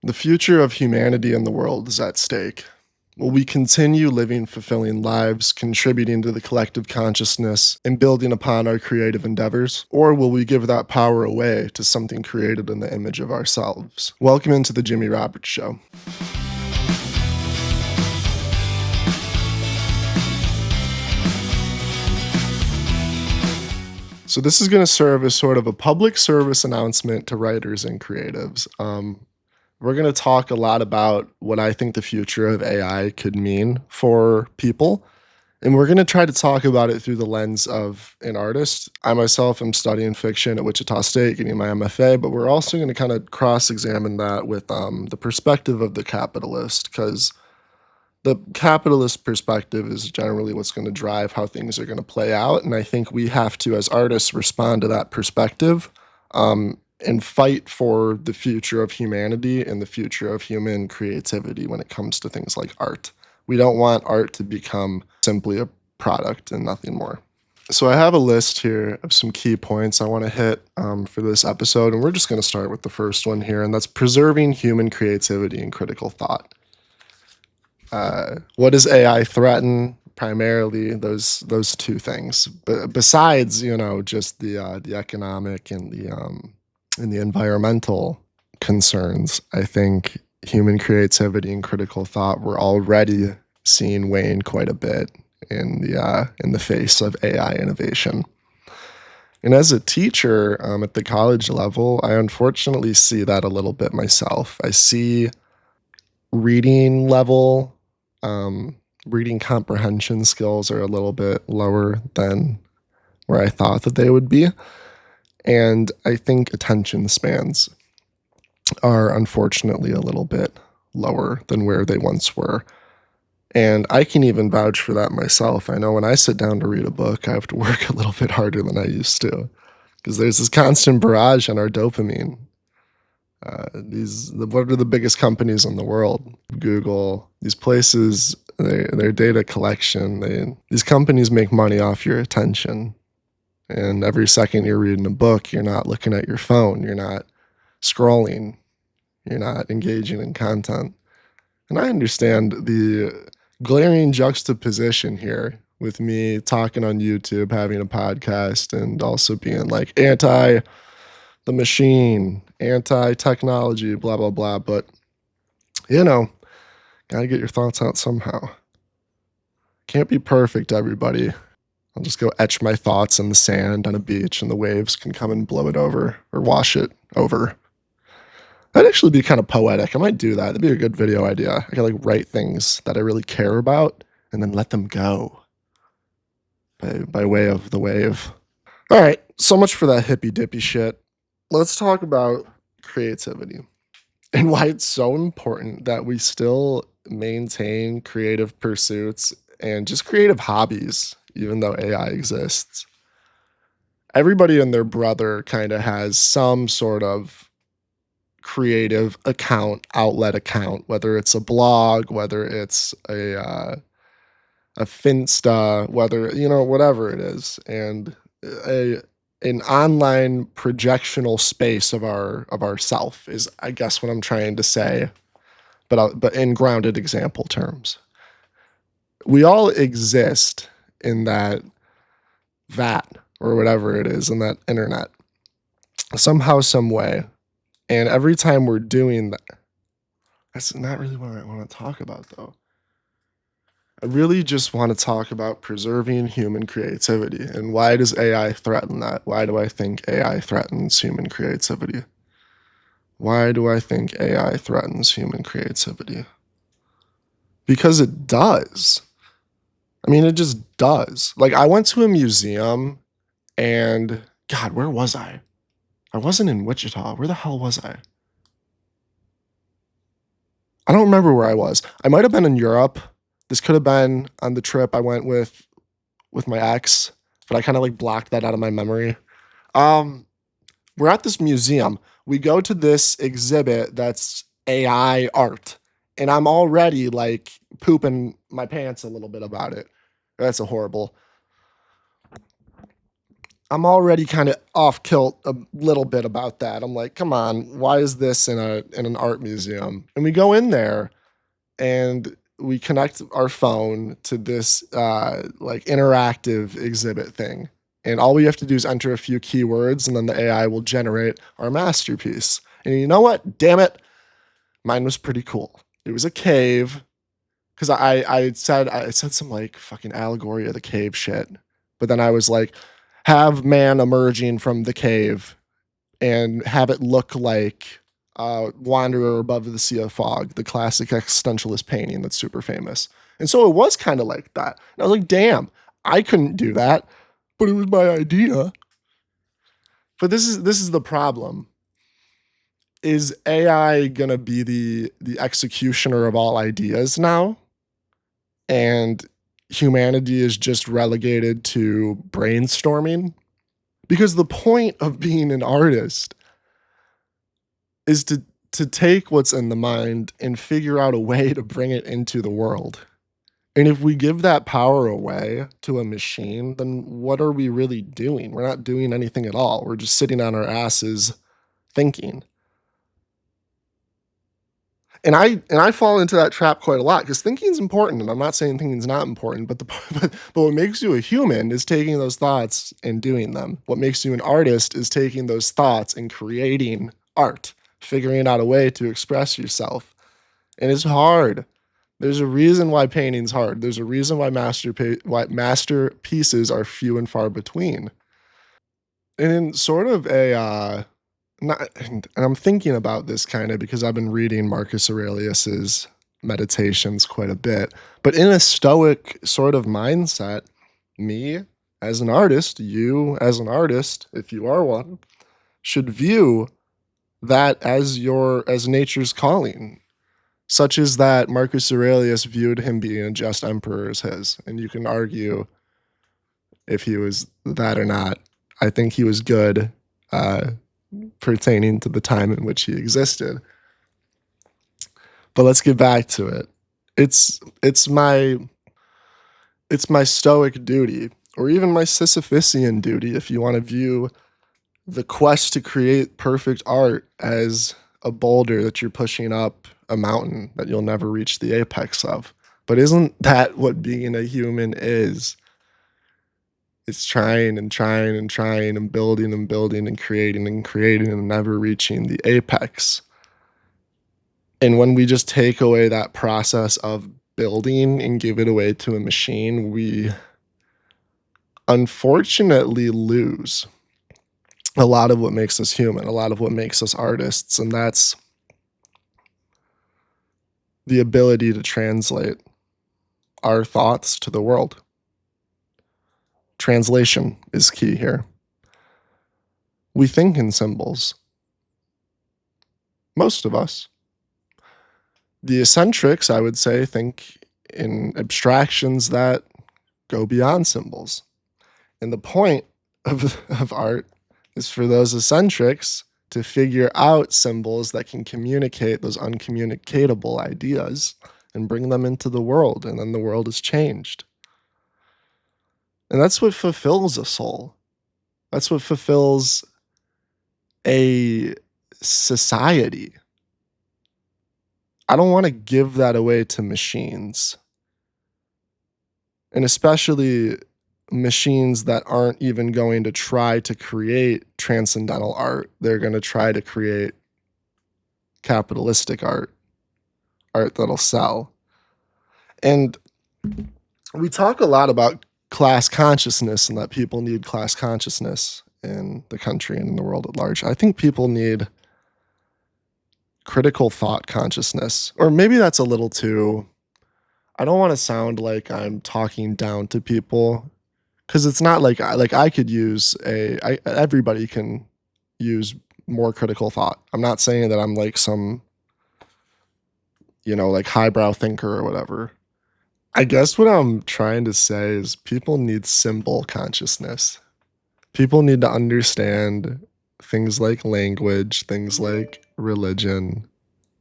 The future of humanity and the world is at stake. Will we continue living fulfilling lives, contributing to the collective consciousness, and building upon our creative endeavors? Or will we give that power away to something created in the image of ourselves? Welcome into the Jimmy Roberts Show. So this is going to serve as sort of a public service announcement to writers and creatives. We're going to talk a lot about what I think the future of AI could mean for people. And we're going to try to talk about it through the lens of an artist. I myself am studying fiction at Wichita State, getting my MFA, but we're also going to kind of cross-examine that with the perspective of the capitalist, because the capitalist perspective is generally what's going to drive how things are going to play out. And I think we have to, as artists, respond to that perspective and fight for the future of humanity and the future of human creativity when it comes to things like art. We don't want art to become simply a product and nothing more. So I have a list here of some key points I want to hit for this episode, and we're just going to start with the first one here, and that's preserving human creativity and critical thought. What does AI threaten? Primarily those two things. But besides, just the economic and the environmental concerns, I think human creativity and critical thought we're already seeing wane quite a bit in the face of AI innovation. And as a teacher at the college level, I unfortunately see that a little bit myself. I see reading level, reading comprehension skills are a little bit lower than where I thought that they would be. And I think attention spans are unfortunately a little bit lower than where they once were. And I can even vouch for that myself. I know when I sit down to read a book, I have to work a little bit harder than I used to, because there's this constant barrage on our dopamine. What are the biggest companies in the world? Google, these places, their data collection, these companies make money off your attention. And every second you're reading a book, you're not looking at your phone, you're not scrolling, you're not engaging in content. And I understand the glaring juxtaposition here with me talking on YouTube, having a podcast, and also being like anti the machine, anti-technology, blah, blah, blah. But, gotta get your thoughts out somehow. Can't be perfect, everybody. I'll just go etch my thoughts in the sand on a beach and the waves can come and blow it over or wash it over. That'd actually be kind of poetic. I might do that. That'd be a good video idea. I could write things that I really care about and then let them go by way of the wave. All right, so much for that hippy dippy shit. Let's talk about creativity and why it's so important that we still maintain creative pursuits and just creative hobbies, even though AI exists. Everybody and their brother kind of has some sort of creative outlet account, whether it's a blog, whether it's a Finsta, whether, whatever it is. And an online projectional space of our self is, I guess, what I'm trying to say, but in grounded example terms. We all exist in that vat or whatever it is, in that internet, somehow, some way. And every time we're doing that, that's not really what I want to talk about, though. I really just want to talk about preserving human creativity. And why does AI threaten that? Why do I think AI threatens human creativity? Why do I think AI threatens human creativity? Because it does. I mean, it just does. I went to a museum and, God, where was I? I wasn't in Wichita. Where the hell was I? I don't remember where I was. I might have been in Europe. This could have been on the trip I went with my ex, but I kind of blocked that out of my memory. We're at this museum. We go to this exhibit that's AI art, and I'm already pooping my pants a little bit about it. That's a horrible. I'm already kind of off kilt a little bit about that. I'm like, come on, why is this in an art museum? And we go in there and we connect our phone to this like interactive exhibit thing. And all we have to do is enter a few keywords and then the AI will generate our masterpiece. And you know what? Damn it. Mine was pretty cool. It was a cave because I said some like fucking allegory of the cave shit. But then I was like, have man emerging from the cave and have it look like Wanderer Above the Sea of Fog, the classic existentialist painting that's super famous. And so it was kind of like that. And I was like, damn, I couldn't do that, but it was my idea. But this is the problem. Is AI gonna be the executioner of all ideas now? And humanity is just relegated to brainstorming? Because the point of being an artist is to take what's in the mind and figure out a way to bring it into the world. And if we give that power away to a machine, then what are we really doing? We're not doing anything at all. We're just sitting on our asses thinking. And I fall into that trap quite a lot because thinking is important, and I'm not saying thinking is not important, but but what makes you a human is taking those thoughts and doing them. What makes you an artist is taking those thoughts and creating art, figuring out a way to express yourself. And it's hard. There's a reason why painting's hard. There's a reason why masterpieces are few and far between. And in sort of a not, and I'm thinking about this kind of because I've been reading Marcus Aurelius's meditations quite a bit, but in a stoic sort of mindset, me as an artist, you as an artist, if you are one, should view that as nature's calling, such as that Marcus Aurelius viewed him being a just emperor as his. And you can argue if he was that or not. I think he was good pertaining to the time in which he existed. But let's get back to it. It's it's my it's my stoic duty, or even my Sisyphusian duty, if you want to view the quest to create perfect art as a boulder that you're pushing up a mountain that you'll never reach the apex of. But isn't that what being a human is? It's trying and trying and trying and building and creating and never reaching the apex. And when we just take away that process of building and give it away to a machine, we unfortunately lose a lot of what makes us human, a lot of what makes us artists, and that's the ability to translate our thoughts to the world. Translation is key here. We think in symbols. Most of us. The eccentrics, I would say, think in abstractions that go beyond symbols. And the point of art is for those eccentrics to figure out symbols that can communicate those uncommunicatable ideas and bring them into the world, and then the world is changed. And that's what fulfills a soul. That's what fulfills a society. I don't want to give that away to machines. And especially machines that aren't even going to try to create transcendental art. They're going to try to create capitalistic art, art that'll sell. And we talk a lot about class consciousness and that people need class consciousness in the country and in the world at large. I think people need critical thought consciousness, or maybe that's a little too. I don't want to sound like I'm talking down to people because it's not like I could use everybody can use more critical thought. I'm not saying that I'm like some like highbrow thinker or whatever. I guess what I'm trying to say is people need symbol consciousness. People need to understand things like language, things like religion.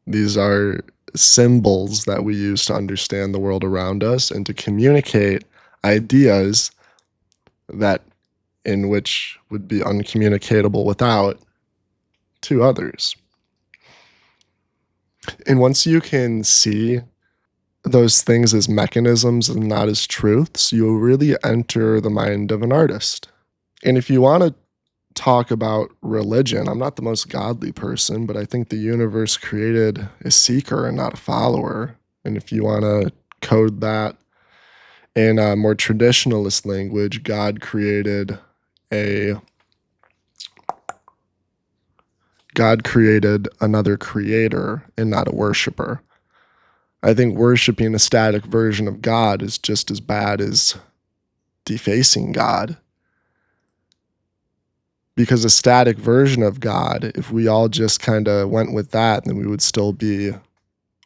These are symbols that we use to understand the world around us and to communicate ideas that in which would be uncommunicatable without to others. And once you can see those things as mechanisms and not as truths, you'll really enter the mind of an artist. And if you want to talk about religion, I'm not the most godly person, but I think the universe created a seeker and not a follower. And if you want to code that in a more traditionalist language, God created another creator and not a worshiper. I think worshiping a static version of God is just as bad as defacing God. Because a static version of God, if we all just kind of went with that, then we would still be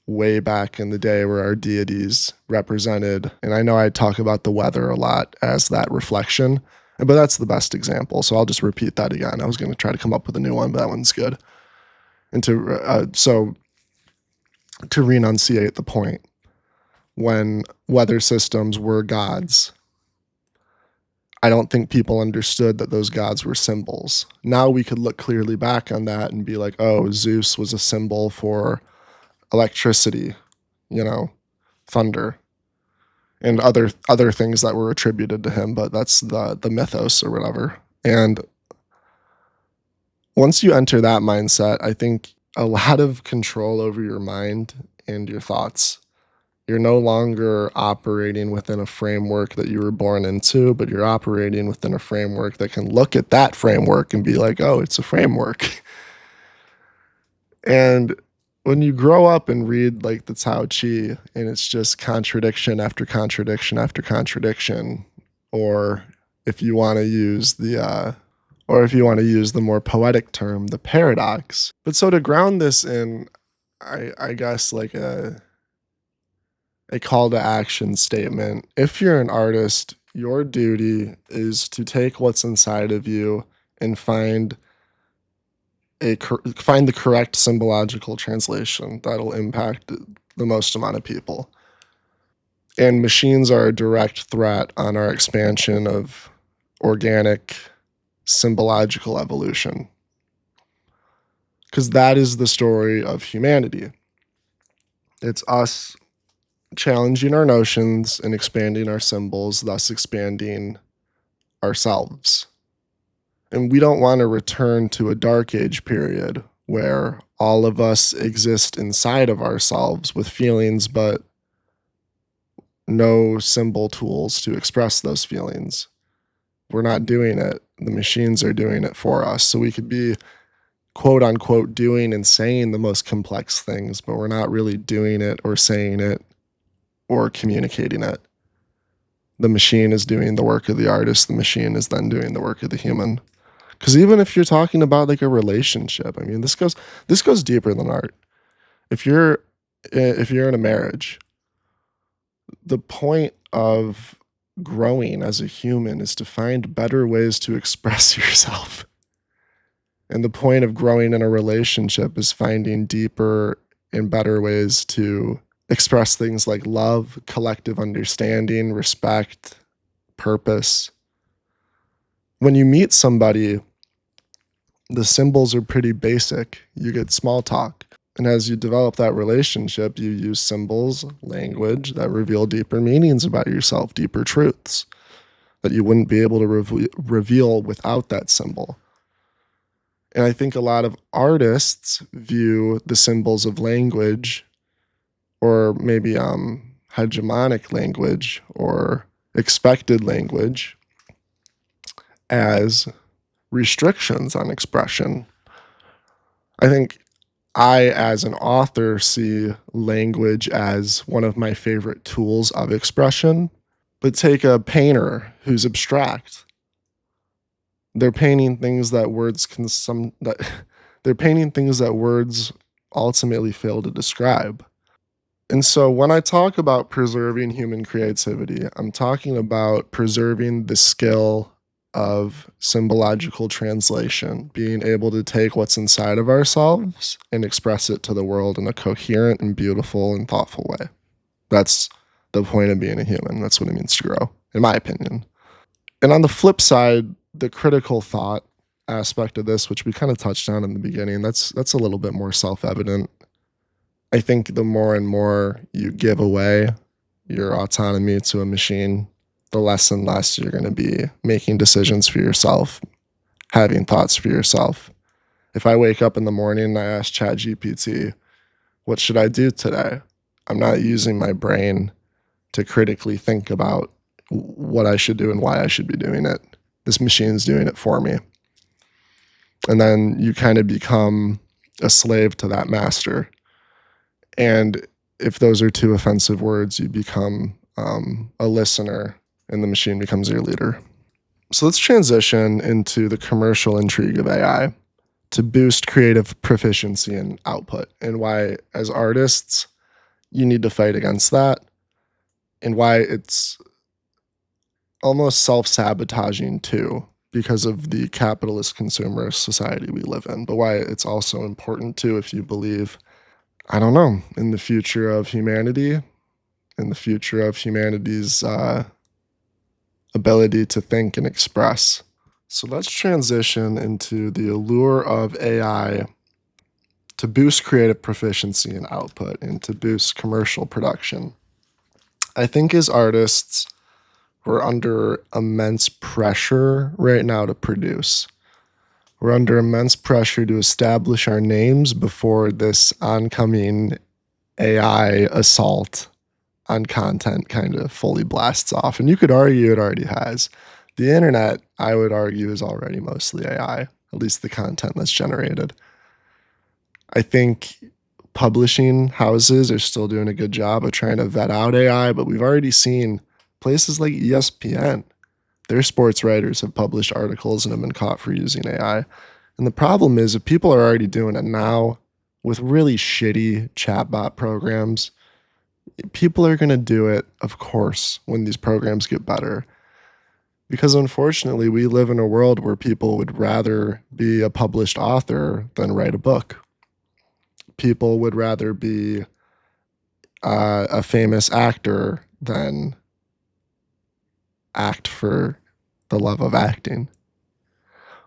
way back in the day where our deities represented. And I know I talk about the weather a lot as that reflection, but that's the best example. So I'll just repeat that again. I was going to try to come up with a new one, but that one's good. And to renunciate the point, when weather systems were gods, I don't think people understood that those gods were symbols. Now we could look clearly back on that and be like, oh, Zeus was a symbol for electricity, thunder, and other things that were attributed to him, but that's the mythos or whatever. And once you enter that mindset, I think a lot of control over your mind and your thoughts. You're no longer operating within a framework that you were born into, but you're operating within a framework that can look at that framework and be like, oh, it's a framework. And when you grow up and read like the Tao Chi, and it's just contradiction after contradiction after contradiction, or if you want to use the more poetic term, the paradox. But so to ground this in, I guess like a call to action statement. If you're an artist, your duty is to take what's inside of you and find the correct symbological translation that'll impact the most amount of people. And machines are a direct threat on our expansion of organic symbological evolution. Because that is the story of humanity. It's us challenging our notions and expanding our symbols, thus expanding ourselves. And we don't want to return to a dark age period where all of us exist inside of ourselves with feelings, but no symbol tools to express those feelings. We're not doing it. The machines are doing it for us. So we could be, quote unquote, doing and saying the most complex things, but we're not really doing it or saying it or communicating it. The machine is doing the work of the artist. The machine is then doing the work of the human. Because even if you're talking about like a relationship, I mean, this goes deeper than art. If you're in a marriage, the point of growing as a human is to find better ways to express yourself. And the point of growing in a relationship is finding deeper and better ways to express things like love, collective understanding, respect, purpose. When you meet somebody, the symbols are pretty basic. You get small talk. And as you develop that relationship, you use symbols, language that reveal deeper meanings about yourself, deeper truths that you wouldn't be able to reveal without that symbol. And I think a lot of artists view the symbols of language, or maybe hegemonic language or expected language, as restrictions on expression. I think I, as an author, see language as one of my favorite tools of expression. But take a painter who's abstract. They're painting things that words ultimately fail to describe. And so when I talk about preserving human creativity, I'm talking about preserving the skill of symbological translation, being able to take what's inside of ourselves and express it to the world in a coherent and beautiful and thoughtful way. That's the point of being a human. That's what it means to grow, in my opinion. And on the flip side, the critical thought aspect of this, which we kind of touched on in the beginning, that's a little bit more self-evident. I think the more and more you give away your autonomy to a machine, the less and less you're going to be making decisions for yourself, having thoughts for yourself. If I wake up in the morning and I ask ChatGPT, what should I do today? I'm not using my brain to critically think about what I should do and why I should be doing it. This machine's doing it for me. And then you kind of become a slave to that master. And if those are two offensive words, you become a listener and the machine becomes your leader. So let's transition into the commercial intrigue of AI to boost creative proficiency and output, and why, as artists, you need to fight against that, and why it's almost self-sabotaging too, because of the capitalist consumerist society we live in, but why it's also important too if you believe, I don't know, in the future of humanity, in the future of humanity's ability to think and express. So let's transition into the allure of AI to boost creative proficiency and output and to boost commercial production. I think as artists, we're under immense pressure right now to produce. We're under immense pressure to establish our names before this oncoming AI assault on content kind of fully blasts off. And you could argue it already has. The internet, I would argue, is already mostly AI, at least the content that's generated. I think publishing houses are still doing a good job of trying to vet out AI, but we've already seen places like ESPN, their sports writers have published articles and have been caught for using AI. And the problem is, if people are already doing it now with really shitty chatbot programs, people are going to do it, of course, when these programs get better. Because unfortunately, we live in a world where people would rather be a published author than write a book. People would rather be a famous actor than act for the love of acting.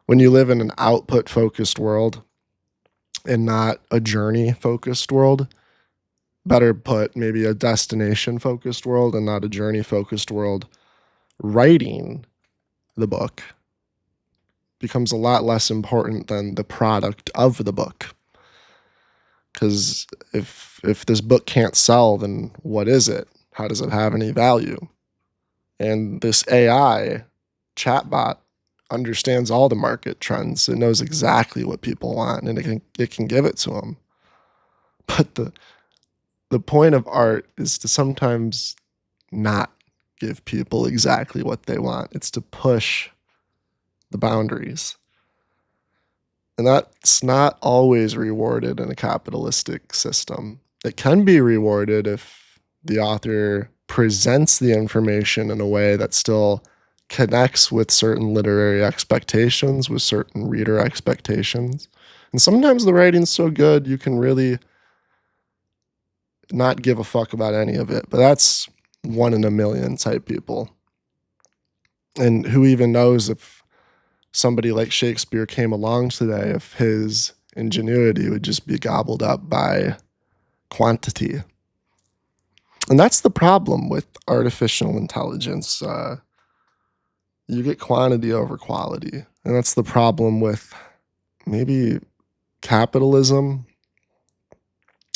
When you live in an output focused world and not a journey focused world, better put, maybe a destination focused world and not a journey focused world, writing the book becomes a lot less important than the product of the book. Because if this book can't sell, then what is it? How does it have any value? And this AI chatbot understands all the market trends. It knows exactly what people want, and it can give it to them. But the point of art is to sometimes not give people exactly what they want. It's to push the boundaries. And that's not always rewarded in a capitalistic system. It can be rewarded if the author presents the information in a way that still connects with certain literary expectations, with certain reader expectations. And sometimes the writing's so good you can really not give a fuck about any of it. But that's one in a million type people. And who even knows if somebody like Shakespeare came along today, if his ingenuity would just be gobbled up by quantity. And that's the problem with artificial intelligence. You get quantity over quality. And that's the problem with maybe capitalism.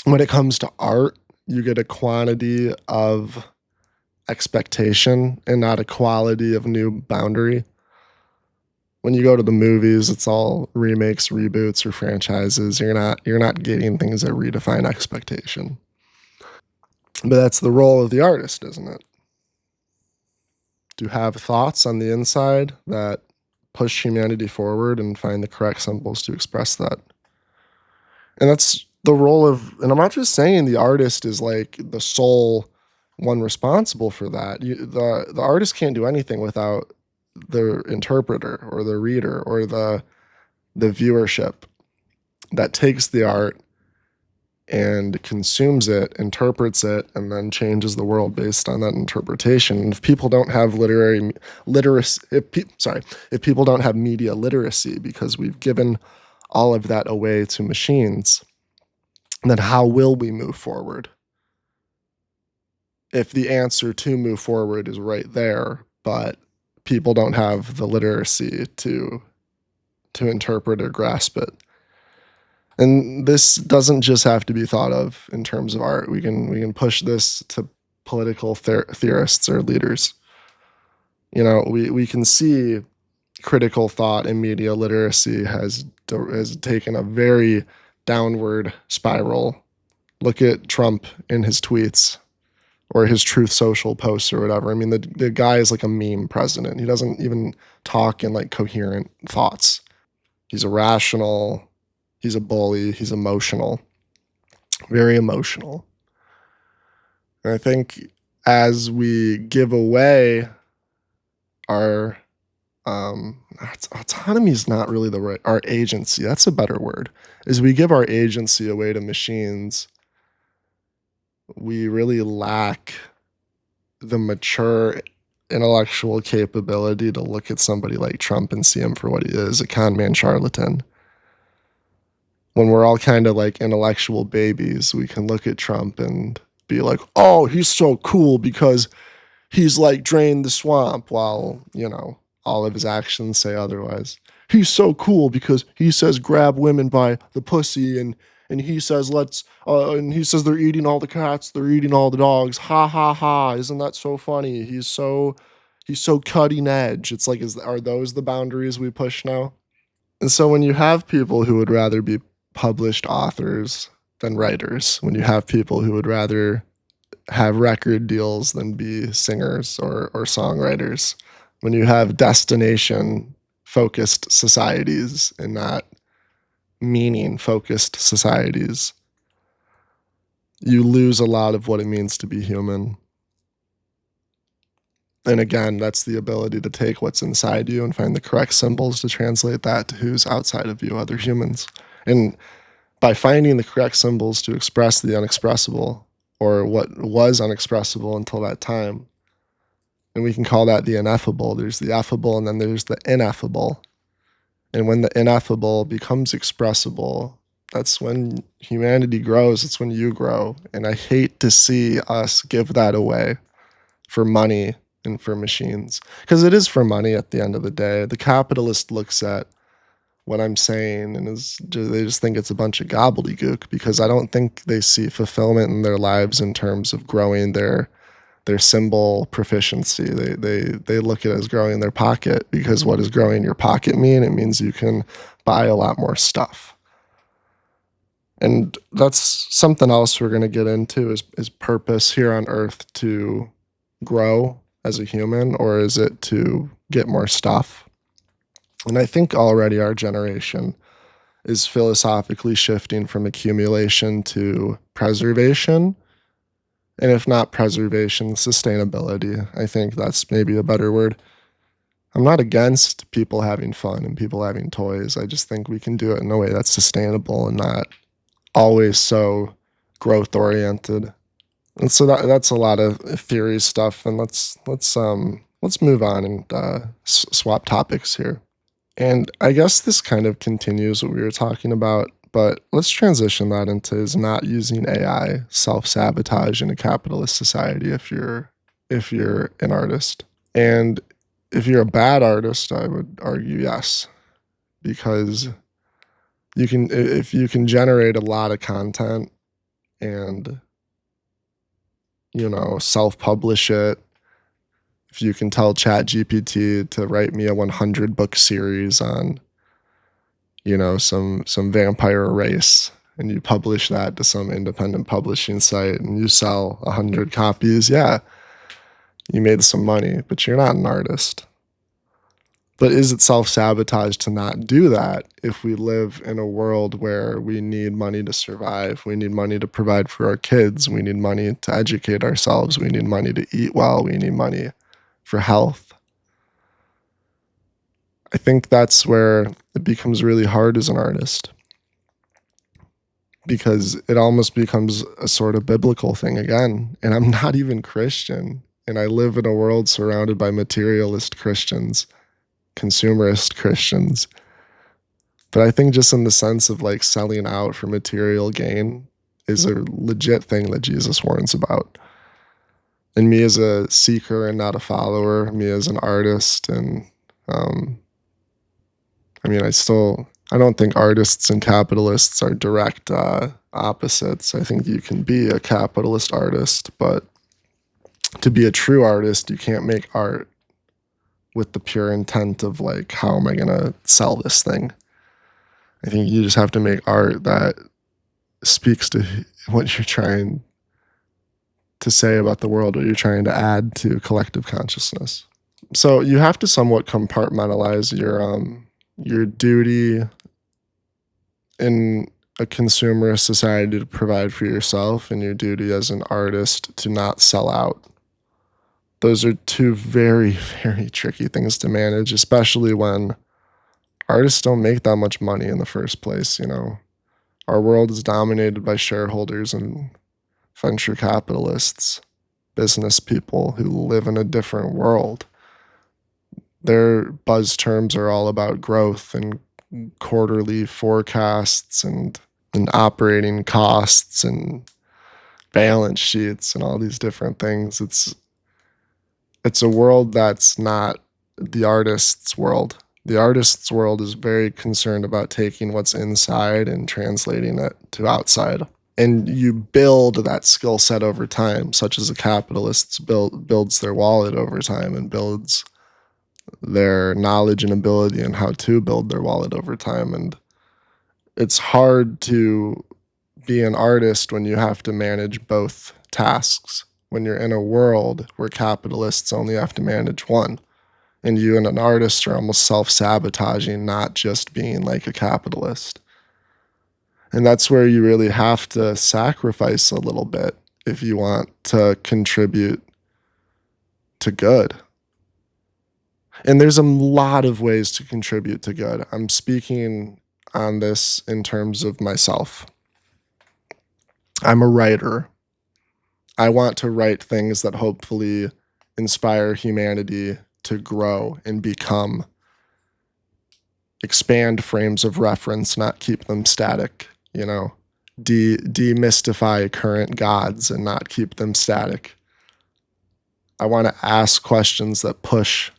When it comes to art, you get a quantity of expectation and not a quality of new boundary. When you go to the movies, it's all remakes, reboots, or franchises. You're not getting things that redefine expectation. But that's the role of the artist, isn't it? To have thoughts on the inside that push humanity forward and find the correct symbols to express that. And that's the role of, and I'm not just saying the artist is like the sole one responsible for that. The artist can't do anything without the interpreter or the reader or the viewership that takes the art and consumes it, interprets it, and then changes the world based on that interpretation. And if people don't have if people don't have media literacy because we've given all of that away to machines, then how will we move forward? If the answer to move forward is right there, but people don't have the literacy to interpret or grasp it. And this doesn't just have to be thought of in terms of art. We can push this to political theorists or leaders. You know, we can see critical thought and media literacy has taken a very downward spiral. Look at Trump in his tweets or his Truth Social posts or whatever. I mean, the guy is like a meme president. He doesn't even talk in like coherent thoughts. He's irrational. He's a bully. He's emotional, very emotional. And I think as we give away our autonomy is not really the right, our agency, that's a better word, as we give our agency away to machines, we really lack the mature intellectual capability to look at somebody like Trump and see him for what he is, a con man charlatan. When we're all kind of like intellectual babies, we can look at Trump and be like, oh, he's so cool because he's like drained the swamp, while, you know, all of his actions say otherwise. He's so cool because he says grab women by the pussy, and he says and he says they're eating all the cats, they're eating all the dogs. Ha ha ha! Isn't that so funny? He's so cutting edge. It's like, are those the boundaries we push now? And so when you have people who would rather be published authors than writers, when you have people who would rather have record deals than be singers or songwriters, when you have destination focused societies and not meaning focused societies, you lose a lot of what it means to be human. And again, that's the ability to take what's inside you and find the correct symbols to translate that to who's outside of you, other humans. And by finding the correct symbols to express the unexpressible, or what was unexpressible until that time, and we can call that the ineffable. There's the effable and then there's the ineffable. And when the ineffable becomes expressible, that's when humanity grows. It's when you grow. And I hate to see us give that away for money and for machines, because it is for money at the end of the day. The capitalist looks at what I'm saying and they just think it's a bunch of gobbledygook, because I don't think they see fulfillment in their lives in terms of growing their symbol proficiency. They look at it as growing their pocket, because what does growing your pocket mean? It means you can buy a lot more stuff. And that's something else we're going to get into is purpose here on Earth to grow as a human, or is it to get more stuff? And I think already our generation is philosophically shifting from accumulation to preservation. And if not preservation, sustainability. I think that's maybe a better word. I'm not against people having fun and people having toys. I just think we can do it in a way that's sustainable and not always so growth oriented. And so that's a lot of theory stuff. And let's move on and swap topics here. And I guess this kind of continues what we were talking about, but let's transition that into is not using AI self-sabotage in a capitalist society if you're an artist. And if you're a bad artist, I would argue yes, because if you can generate a lot of content and, you know, self-publish it, if you can tell ChatGPT to write me a 100 book series on, you know, some vampire race, and you publish that to some independent publishing site and you sell 100 copies, yeah, you made some money, but you're not an artist. But is it self-sabotage to not do that if we live in a world where we need money to survive? We need money to provide for our kids. We need money to educate ourselves. We need money to eat well. We need money for health. I think that's where it becomes really hard as an artist. because it almost becomes a sort of biblical thing again. And I'm not even Christian. And I live in a world surrounded by materialist Christians, consumerist Christians. But I think just in the sense of like selling out for material gain is a legit thing that Jesus warns about. And me as a seeker and not a follower, me as an artist, and um, I mean, I don't think artists and capitalists are direct opposites. I think you can be a capitalist artist, but to be a true artist, you can't make art with the pure intent of like, how am I gonna sell this thing? I think you just have to make art that speaks to what you're trying to say about the world, what you're trying to add to collective consciousness. So you have to somewhat compartmentalize your duty in a consumerist society to provide for yourself and your duty as an artist to not sell out. Those are two very, very tricky things to manage, especially when artists don't make that much money in the first place, you know. Our world is dominated by shareholders and venture capitalists, business people who live in a different world. Their buzz terms are all about growth and quarterly forecasts and operating costs and balance sheets and all these different things. It's a world that's not the artist's world. The artist's world is very concerned about taking what's inside and translating it to outside. And you build that skill set over time, such as a capitalist builds their wallet over time and builds their knowledge and ability and how to build their wallet over time. And it's hard to be an artist when you have to manage both tasks, when you're in a world where capitalists only have to manage one. And you and an artist are almost self-sabotaging, not just being like a capitalist. And that's where you really have to sacrifice a little bit if you want to contribute to good. And there's a lot of ways to contribute to good. I'm speaking on this in terms of myself. I'm a writer. I want to write things that hopefully inspire humanity to grow and become, expand frames of reference, not keep them static, you know, demystify current gods and not keep them static. I want to ask questions that push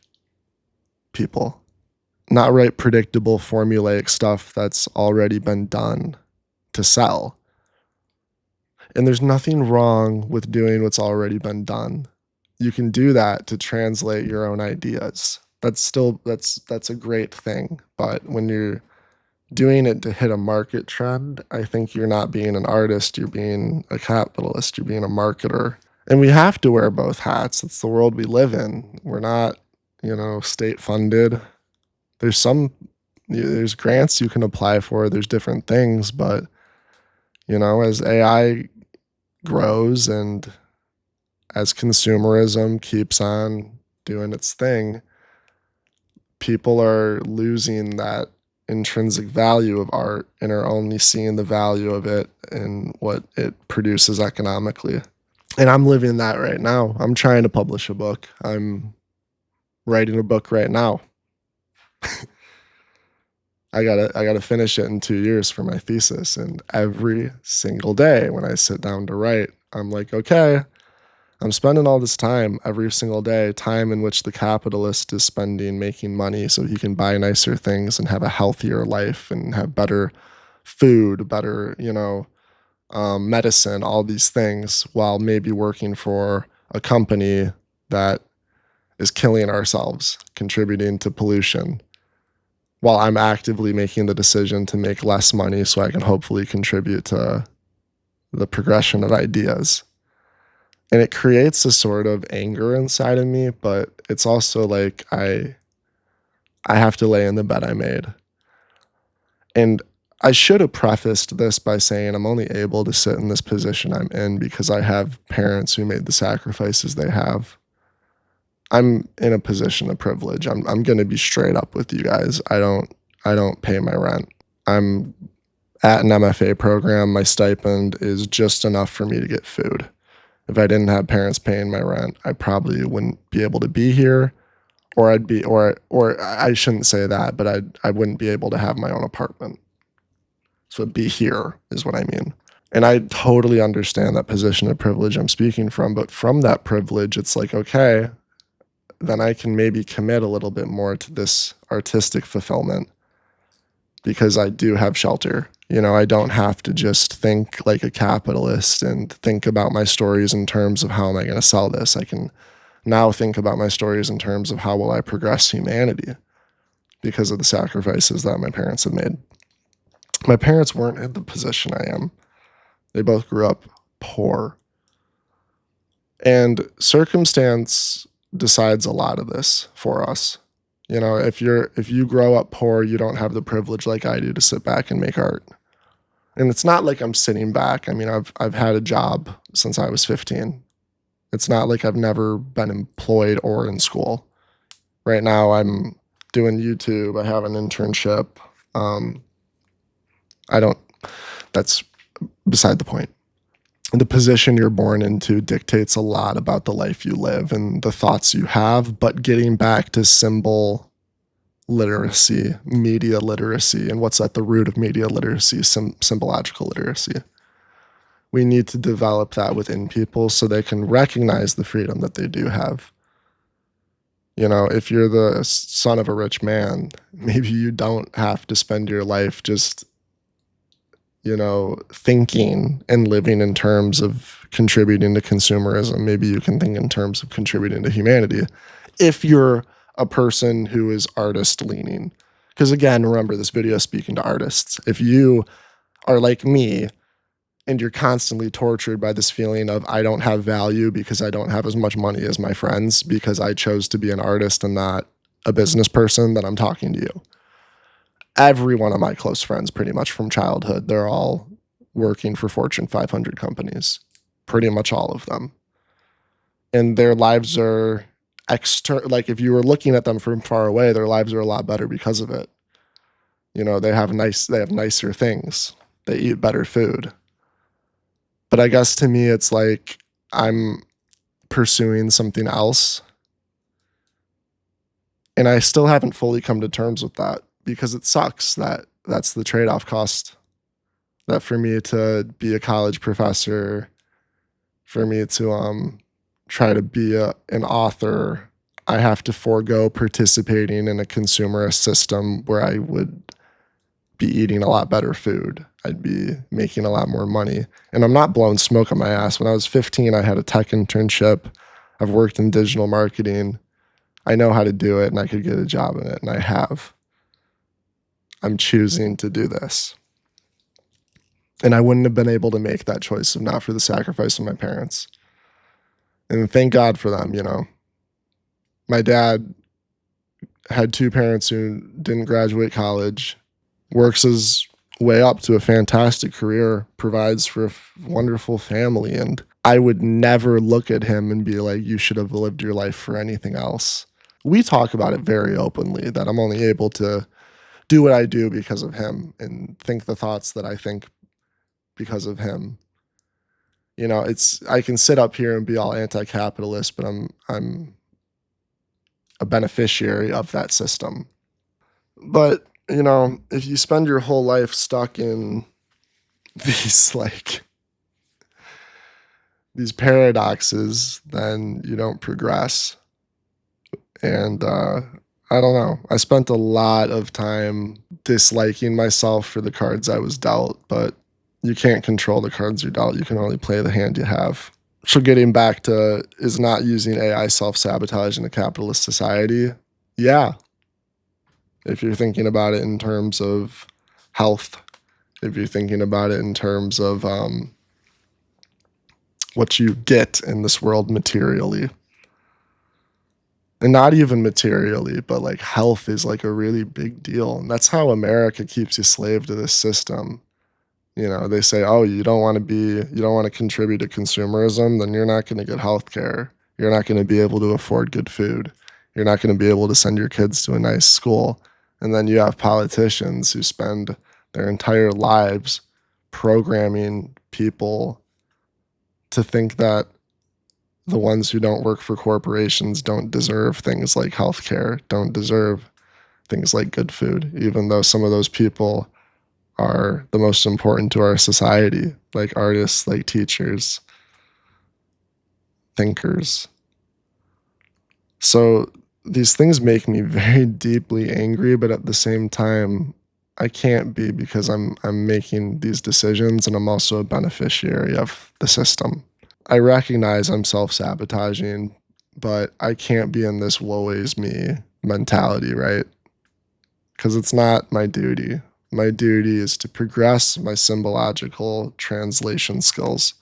people, not write predictable formulaic stuff that's already been done to sell. And there's nothing wrong with doing what's already been done. You can do that to translate your own ideas. That's a great thing. But when you're doing it to hit a market trend, I think you're not being an artist, you're being a capitalist, you're being a marketer. And we have to wear both hats. It's the world we live in. We're not, state funded. There's grants you can apply for, there's different things, but as AI grows and as consumerism keeps on doing its thing, people are losing that intrinsic value of art and are only seeing the value of it in what it produces economically. And I'm living that right now. I'm trying to publish a book. I'm writing a book right now. I gotta finish it in 2 years for my thesis. And every single day when I sit down to write, I'm like, okay, I'm spending all this time every single day, time in which the capitalist is spending making money so he can buy nicer things and have a healthier life and have better food, better, medicine, all these things, while maybe working for a company that is killing ourselves, contributing to pollution, while I'm actively making the decision to make less money so I can hopefully contribute to the progression of ideas. And it creates a sort of anger inside of me, but it's also like I have to lay in the bed I made. And I should have prefaced this by saying I'm only able to sit in this position I'm in because I have parents who made the sacrifices they have. I'm in a position of privilege. I'm going to be straight up with you guys. I don't pay my rent. I'm at an MFA program, my stipend is just enough for me to get food. If I didn't have parents paying my rent, I probably wouldn't be able to be here, or I'd be, or I shouldn't say that, but I wouldn't be able to have my own apartment. So be here is what I mean. And I totally understand that position of privilege I'm speaking from, but from that privilege, it's like, okay, then I can maybe commit a little bit more to this artistic fulfillment because I do have shelter. You know, I don't have to just think like a capitalist and think about my stories in terms of how am I going to sell this. I can now think about my stories in terms of how will I progress humanity because of the sacrifices that my parents have made. My parents weren't in the position I am. They both grew up poor. And circumstance decides a lot of this for us. You know, if you grow up poor, you don't have the privilege like I do to sit back and make art. And it's not like I'm sitting back. I mean, I've had a job since I was 15. It's not like I've never been employed or in school. Right now I'm doing YouTube. I have an internship. That's beside the point. The position you're born into dictates a lot about the life you live and the thoughts you have, but getting back to symbol literacy, media literacy, and what's at the root of media literacy, symbological literacy. We need to develop that within people so they can recognize the freedom that they do have. You know, if you're the son of a rich man, maybe you don't have to spend your life just, you know, thinking and living in terms of contributing to consumerism. Maybe you can think in terms of contributing to humanity if you're a person who is artist leaning. Because again, remember, this video is speaking to artists. If you are like me and you're constantly tortured by this feeling of I don't have value because I don't have as much money as my friends because I chose to be an artist and not a business person, then I'm talking to you. Every one of my close friends, pretty much from childhood, they're all working for Fortune 500 companies, pretty much all of them. And their lives are like if you were looking at them from far away, their lives are a lot better because of it. You know, they have nicer things. They eat better food. But I guess to me, it's like I'm pursuing something else. And I still haven't fully come to terms with that because it sucks that that's the trade-off cost. That for me to be a college professor, for me to try to be an author, I have to forego participating in a consumerist system where I would be eating a lot better food. I'd be making a lot more money. And I'm not blowing smoke on my ass. When I was 15, I had a tech internship. I've worked in digital marketing. I know how to do it and I could get a job in it, and I have. I'm choosing to do this. And I wouldn't have been able to make that choice if not for the sacrifice of my parents. And thank God for them, you know. My dad had two parents who didn't graduate college, works his way up to a fantastic career, provides for a wonderful family. And I would never look at him and be like, you should have lived your life for anything else. We talk about it very openly that I'm only able to do what I do because of him and think the thoughts that I think because of him. You know, I can sit up here and be all anti-capitalist, but I'm a beneficiary of that system. But, you know, if you spend your whole life stuck in these paradoxes, then you don't progress. And I don't know. I spent a lot of time disliking myself for the cards I was dealt, but you can't control the cards you're dealt. You can only play the hand you have. So getting back to, is not using AI self-sabotage in a capitalist society? Yeah. If you're thinking about it in terms of health, if you're thinking about it in terms of what you get in this world materially. And not even materially, but like health is like a really big deal. And that's how America keeps you slave to this system. You know, they say, oh, you don't want to contribute to consumerism, then you're not going to get health care. You're not going to be able to afford good food. You're not going to be able to send your kids to a nice school. And then you have politicians who spend their entire lives programming people to think that the ones who don't work for corporations don't deserve things like healthcare, don't deserve things like good food, even though some of those people are the most important to our society, like artists, like teachers, thinkers. So these things make me very deeply angry, but at the same time, I can't be, because I'm making these decisions and I'm also a beneficiary of the system. I recognize I'm self-sabotaging, but I can't be in this woe is me mentality, right? Because it's not my duty. My duty is to progress my symbological translation skills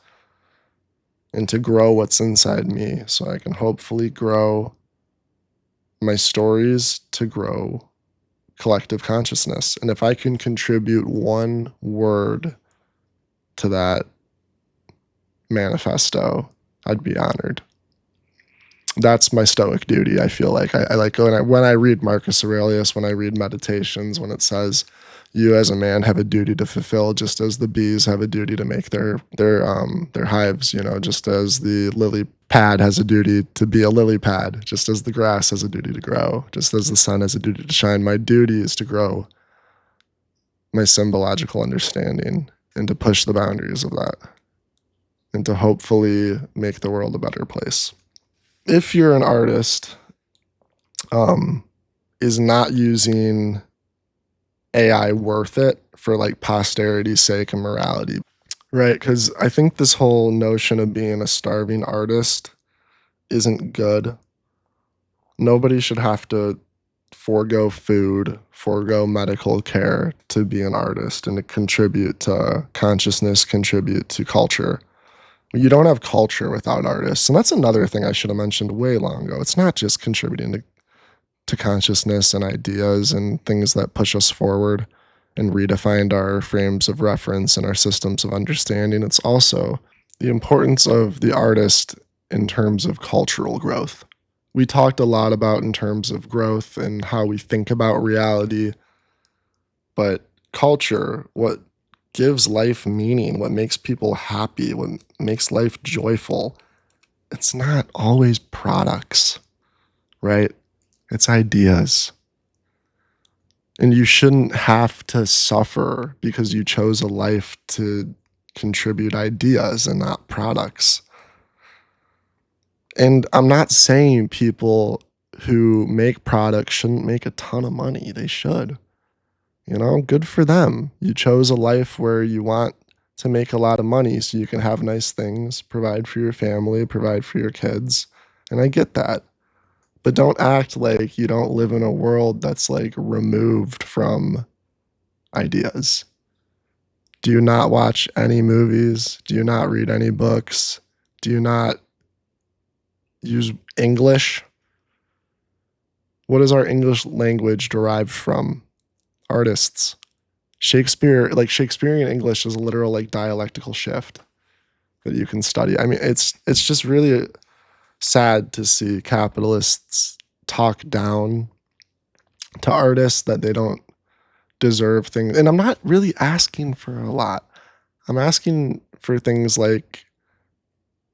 and to grow what's inside me so I can hopefully grow my stories to grow collective consciousness. And if I can contribute one word to that manifesto, I'd be honored. That's my stoic duty. I feel like I like when I read Marcus Aurelius, when I read Meditations, when it says, "You as a man have a duty to fulfill, just as the bees have a duty to make their hives. You know, just as the lily pad has a duty to be a lily pad, just as the grass has a duty to grow, just as the sun has a duty to shine. My duty is to grow my symbological understanding and to push the boundaries of that, and to hopefully make the world a better place." If you're an artist, is not using AI worth it for like posterity's sake and morality? Right, because I think this whole notion of being a starving artist isn't good. Nobody should have to forego food, forego medical care to be an artist and to contribute to consciousness, contribute to culture. You don't have culture without artists. And that's another thing I should have mentioned way long ago. It's not just contributing to consciousness and ideas and things that push us forward and redefined our frames of reference and our systems of understanding. It's also the importance of the artist in terms of cultural growth. We talked a lot about in terms of growth and how we think about reality, but culture, what gives life meaning, what makes people happy, what makes life joyful, it's not always products, right? It's ideas. And you shouldn't have to suffer because you chose a life to contribute ideas and not products. And I'm not saying people who make products shouldn't make a ton of money. They should. You know, good for them. You chose a life where you want to make a lot of money so you can have nice things, provide for your family, provide for your kids. And I get that. But don't act like you don't live in a world that's like removed from ideas. Do you not watch any movies? Do you not read any books? Do you not use English? What is our English language derived from? Artists. Shakespeare, like Shakespearean English is a literal like dialectical shift that you can study. I mean, it's just really sad to see capitalists talk down to artists, that they don't deserve things. And I'm not really asking for a lot. I'm asking for things like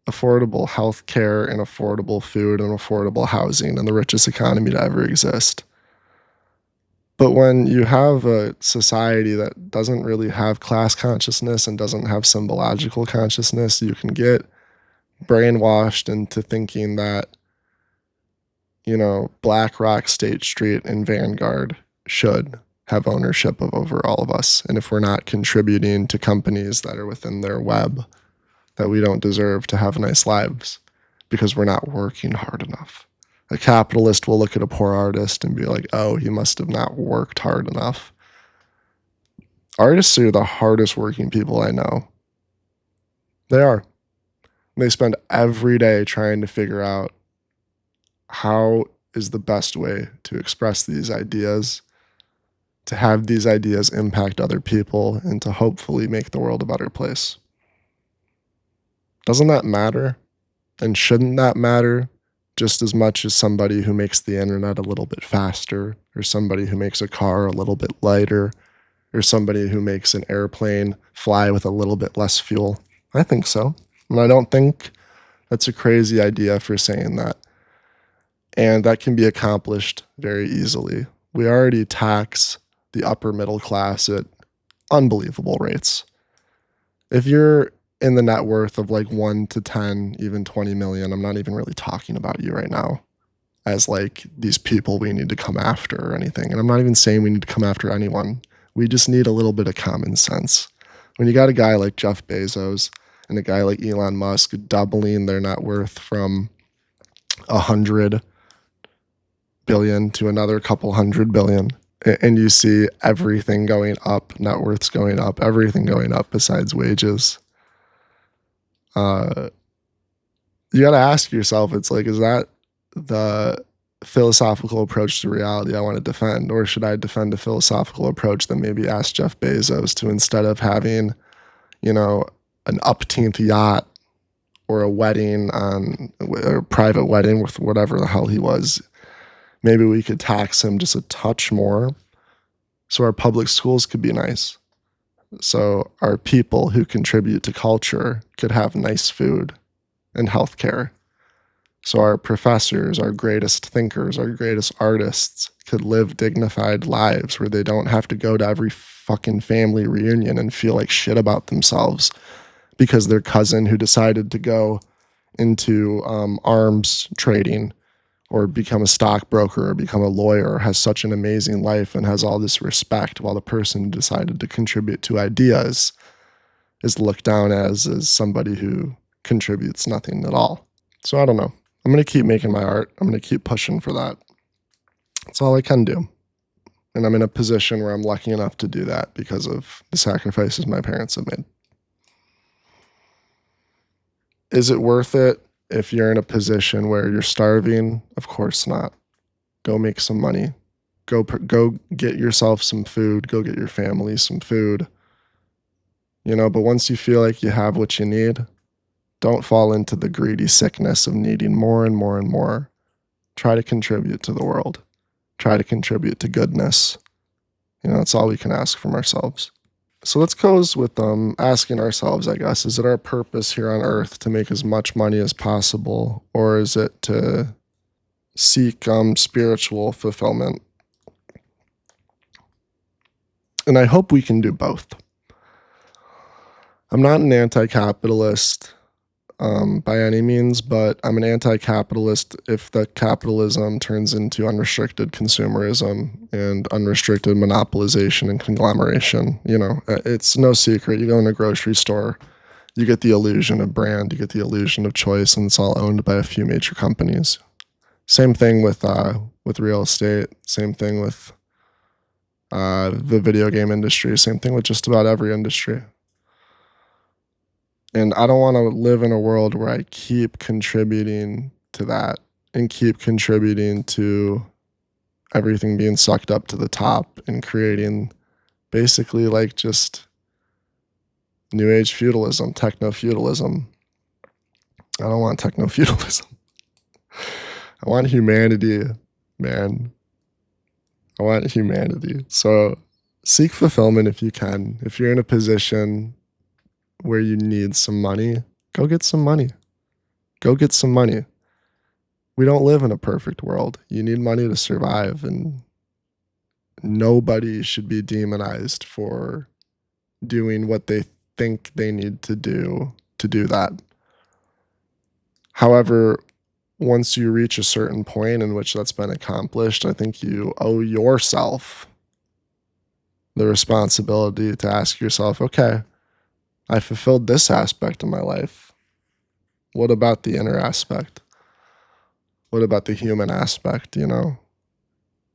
affordable health care and affordable food and affordable housing and the richest economy to ever exist. But when you have a society that doesn't really have class consciousness and doesn't have symbological consciousness, you can get brainwashed into thinking that, you know, BlackRock, State Street, and Vanguard should have ownership of over all of us. And if we're not contributing to companies that are within their web, that we don't deserve to have nice lives because we're not working hard enough. A capitalist will look at a poor artist and be like, oh, he must have not worked hard enough. Artists are the hardest working people I know. They are. They spend every day trying to figure out how is the best way to express these ideas, to have these ideas impact other people, and to hopefully make the world a better place. Doesn't that matter? And shouldn't that matter just as much as somebody who makes the internet a little bit faster, or somebody who makes a car a little bit lighter, or somebody who makes an airplane fly with a little bit less fuel? I think so. And I don't think that's a crazy idea for saying that. And that can be accomplished very easily. We already tax the upper middle class at unbelievable rates. If you're in the net worth of like 1 to 10, even 20 million, I'm not even really talking about you right now as like these people we need to come after or anything. And I'm not even saying we need to come after anyone. We just need a little bit of common sense. When you got a guy like Jeff Bezos and a guy like Elon Musk doubling their net worth from 100 billion to another couple 100 billion, and you see everything going up, net worths going up, everything going up besides wages, you got to ask yourself, it's like, is that the philosophical approach to reality I want to defend? Or should I defend a philosophical approach that maybe asks Jeff Bezos to, instead of having, you know, an upteenth yacht or a wedding on a private wedding with whatever the hell he was, maybe we could tax him just a touch more so our public schools could be nice. So our people who contribute to culture could have nice food and healthcare. So our professors, our greatest thinkers, our greatest artists could live dignified lives where they don't have to go to every fucking family reunion and feel like shit about themselves because their cousin who decided to go into arms trading or become a stockbroker or become a lawyer has such an amazing life and has all this respect, while the person who decided to contribute to ideas is looked down as somebody who contributes nothing at all. So I don't know. I'm going to keep making my art. I'm going to keep pushing for that. That's all I can do. And I'm in a position where I'm lucky enough to do that because of the sacrifices my parents have made. Is it worth it if you're in a position where you're starving? Of course not. Go make some money. Go get yourself some food. Go get your family some food. You know, but once you feel like you have what you need, don't fall into the greedy sickness of needing more and more and more. Try to contribute to the world. Try to contribute to goodness. You know, that's all we can ask from ourselves. So let's close with asking ourselves, I guess, is it our purpose here on earth to make as much money as possible, or is it to seek spiritual fulfillment? And I hope we can do both. I'm not an anti-capitalist by any means, but I'm an anti-capitalist if the capitalism turns into unrestricted consumerism and unrestricted monopolization and conglomeration. You know, it's no secret. You go in a grocery store, you get the illusion of brand, you get the illusion of choice, and it's all owned by a few major companies. Same thing with real estate. Same thing with the video game industry. Same thing with just about every industry. And I don't want to live in a world where I keep contributing to that and keep contributing to everything being sucked up to the top and creating basically like just new age feudalism, techno feudalism. I don't want techno feudalism. I want humanity, man. I want humanity. So seek fulfillment if you can. If you're in a position where you need some money, go get some money. Go get some money. We don't live in a perfect world. You need money to survive, and nobody should be demonized for doing what they think they need to do that. However, once you reach a certain point in which that's been accomplished, I think you owe yourself the responsibility to ask yourself, okay, I fulfilled this aspect of my life. What about the inner aspect? What about the human aspect, you know?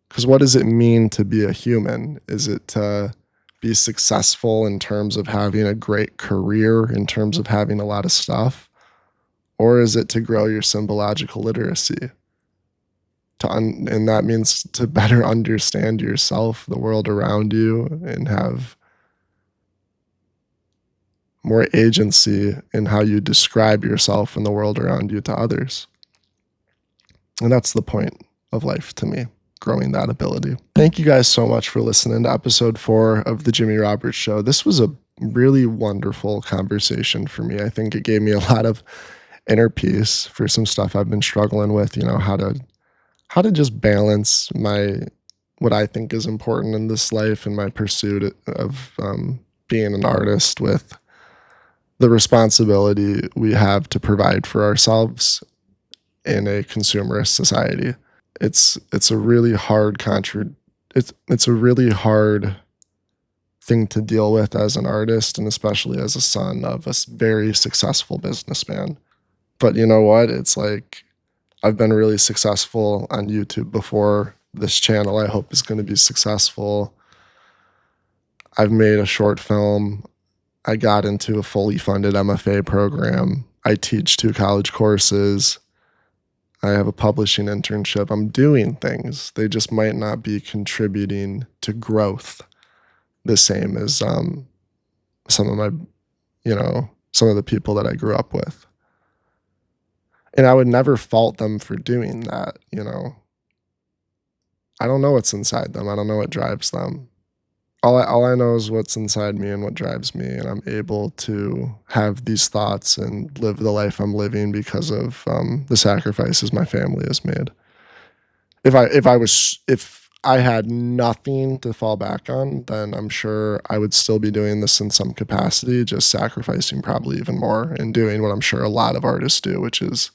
Because what does it mean to be a human? Is it to be successful in terms of having a great career, in terms of having a lot of stuff? Or is it to grow your symbological literacy? And that means to better understand yourself, the world around you, and have more agency in how you describe yourself and the world around you to others. And that's the point of life to me. growing that ability. Thank you guys so much for listening to episode 4 of the Jimmy Roberts Show. This was a really wonderful conversation for me. I think it gave me a lot of inner peace for some stuff I've been struggling with, how to just balance what I think is important in this life and my pursuit of being an artist with the responsibility we have to provide for ourselves in a consumerist society. It's a really hard it's a really hard thing to deal with as an artist, and especially as a son of a very successful businessman. But you know what? It's like I've been really successful on YouTube before. This channel, I hope, is going to be successful. I've made a short film. I got into a fully funded MFA program. I teach 2 college courses. I have a publishing internship. I'm doing things. They just might not be contributing to growth the same as some of some of the people that I grew up with. And I would never fault them for doing that, I don't know what's inside them. I don't know what drives them. All I know is what's inside me and what drives me, and I'm able to have these thoughts and live the life I'm living because of the sacrifices my family has made. If I had nothing to fall back on, then I'm sure I would still be doing this in some capacity, just sacrificing probably even more and doing what I'm sure a lot of artists do, which is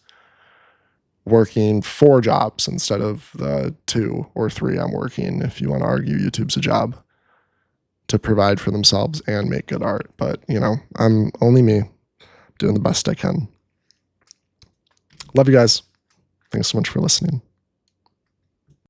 working 4 jobs instead of the 2 or 3 I'm working, if you want to argue YouTube's a job, to provide for themselves and make good art. But, I'm only me, doing the best I can. Love you guys. Thanks so much for listening.